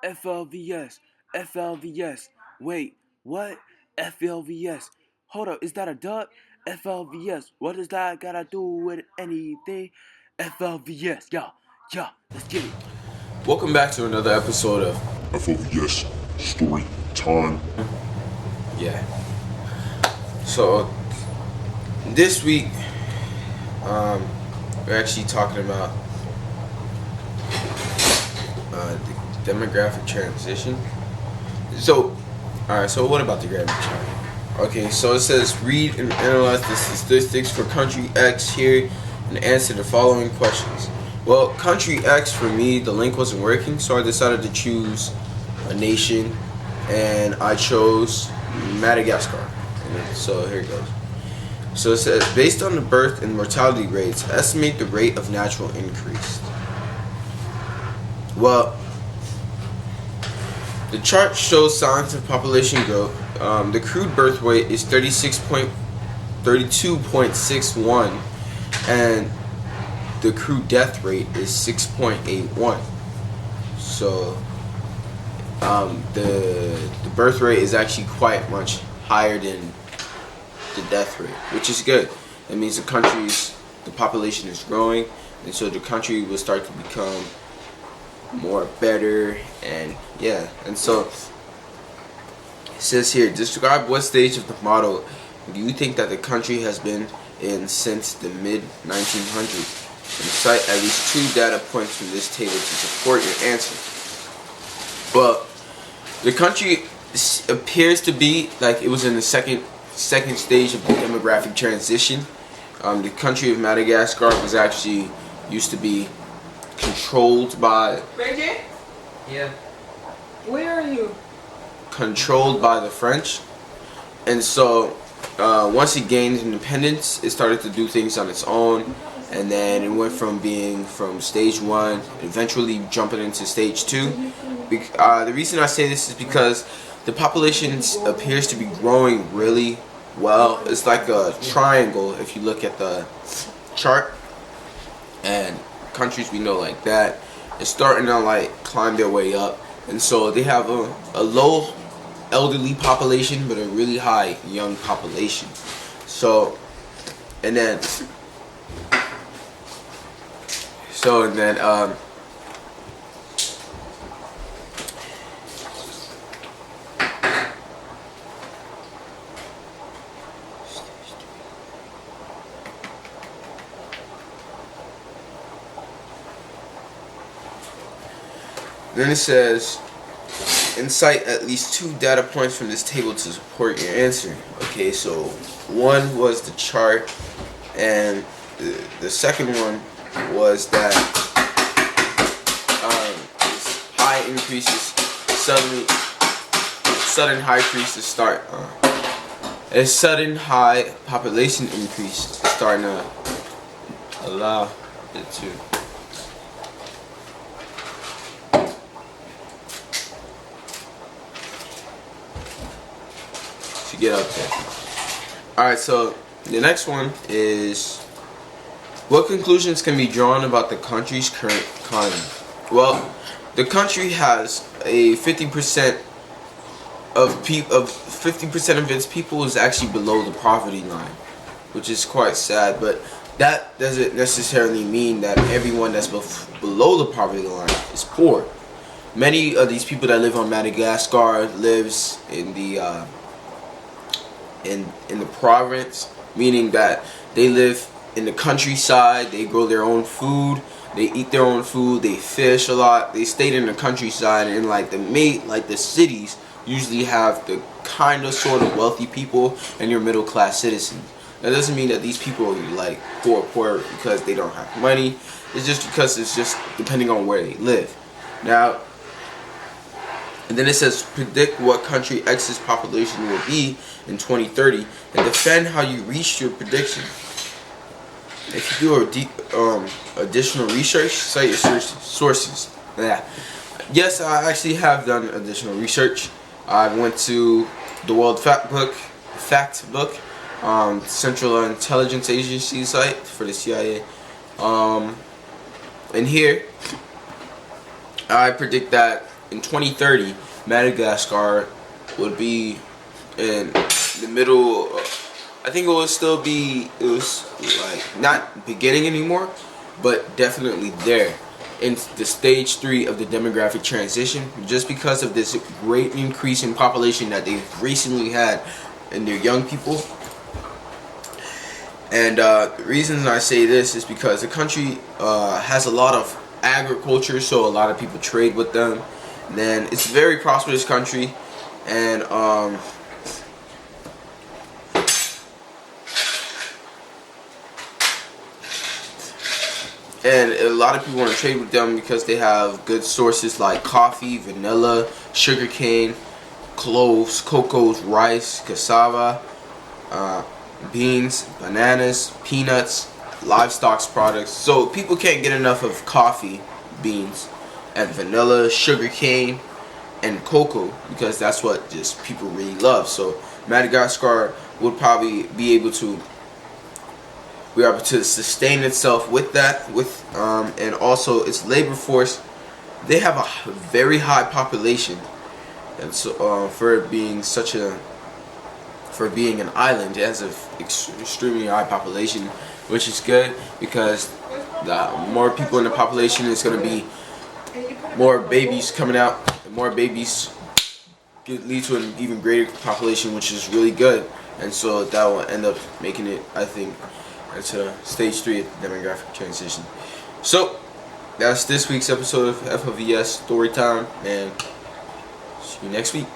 FLVS, FLVS. Wait, what? FLVS. Hold up, is that a dub? FLVS. What does that gotta do with anything? FLVS. Yeah, let's get it. Welcome back to another episode of FLVS story time. Yeah. So this week, we're actually talking about the demographic transition. So, alright. So what about the demographic? Okay. So it says read and analyze the statistics for country X here and answer the following questions. Well, country X for me, the link wasn't working, so I decided to choose a nation, and I chose Madagascar. So here it goes. So it says, based on the birth and mortality rates, estimate the rate of natural increase. Well, the chart shows signs of population growth. The crude birth rate is 32.61, and the crude death rate is 6.81. So the birth rate is actually quite much higher than the death rate, which is good. That means the population is growing, and so the country will start to become more better, and yeah. And so it says here, describe what stage of the model do you think that the country has been in since the mid 1900s, and cite at least 2 data points from this table to support your answer. Well, the country appears to be like it was in the second stage of the demographic transition. The country of Madagascar was actually used to be controlled by Bridget? yeah Where are you? controlled by the French, and so once it gained independence, it started to do things on its own, and then it went from being from stage 1, eventually jumping into stage 2. The reason I say this is because the population appears to be growing really well. It's like a triangle if you look at the chart, and countries we know like that is starting to like climb their way up, and so they have a low elderly population but a really high young population. So and then then it says, incite at least 2 data points from this table to support your answer. Okay, so one was the chart, and the second one was that high increases sudden high increases start. A sudden high population increase is starting to allow it to. Get up there. Alright, so the next one is, what conclusions can be drawn about the country's current economy? Well, the country has a 50% of its people is actually below the poverty line, which is quite sad, but that doesn't necessarily mean that everyone that's below the poverty line is poor. Many of these people that live on Madagascar lives in the in the province, meaning that they live in the countryside, they grow their own food, they eat their own food, they fish a lot, they stayed in the countryside, and like the cities usually have the kind of sort of wealthy people and your middle class citizens. That doesn't mean that these people are like poor because they don't have money. It's just because it's just depending on where they live. Now, and then it says, predict what country X's population will be in 2030 and defend how you reached your prediction. If you do additional research, cite your sources. Yeah. Yes, I actually have done additional research. I went to the World Fact Book, Central Intelligence Agency site for the CIA. And here, I predict that in 2030, Madagascar would be in the middle. I think it will still be. It was like not beginning anymore, but definitely there in the stage 3 of the demographic transition, just because of this great increase in population that they've recently had in their young people. And the reason I say this is because the country has a lot of agriculture, so a lot of people trade with them. And then it's a very prosperous country, and a lot of people want to trade with them because they have good sources like coffee, vanilla, sugarcane, cloves, cocos, rice, cassava, beans, bananas, peanuts, livestock products. So people can't get enough of coffee, beans, and vanilla, sugarcane, and cocoa, because that's what just people really love. So Madagascar would probably be able to sustain itself with that, and also its labor force. They have a very high population, and so for being an island, it has an extremely high population, which is good because the more people in the population, is going to be more babies coming out, and more babies lead to an even greater population, which is really good. And so that will end up making it, I think, to stage 3 of the demographic transition. So that's this week's episode of FLVS Storytime, and see you next week.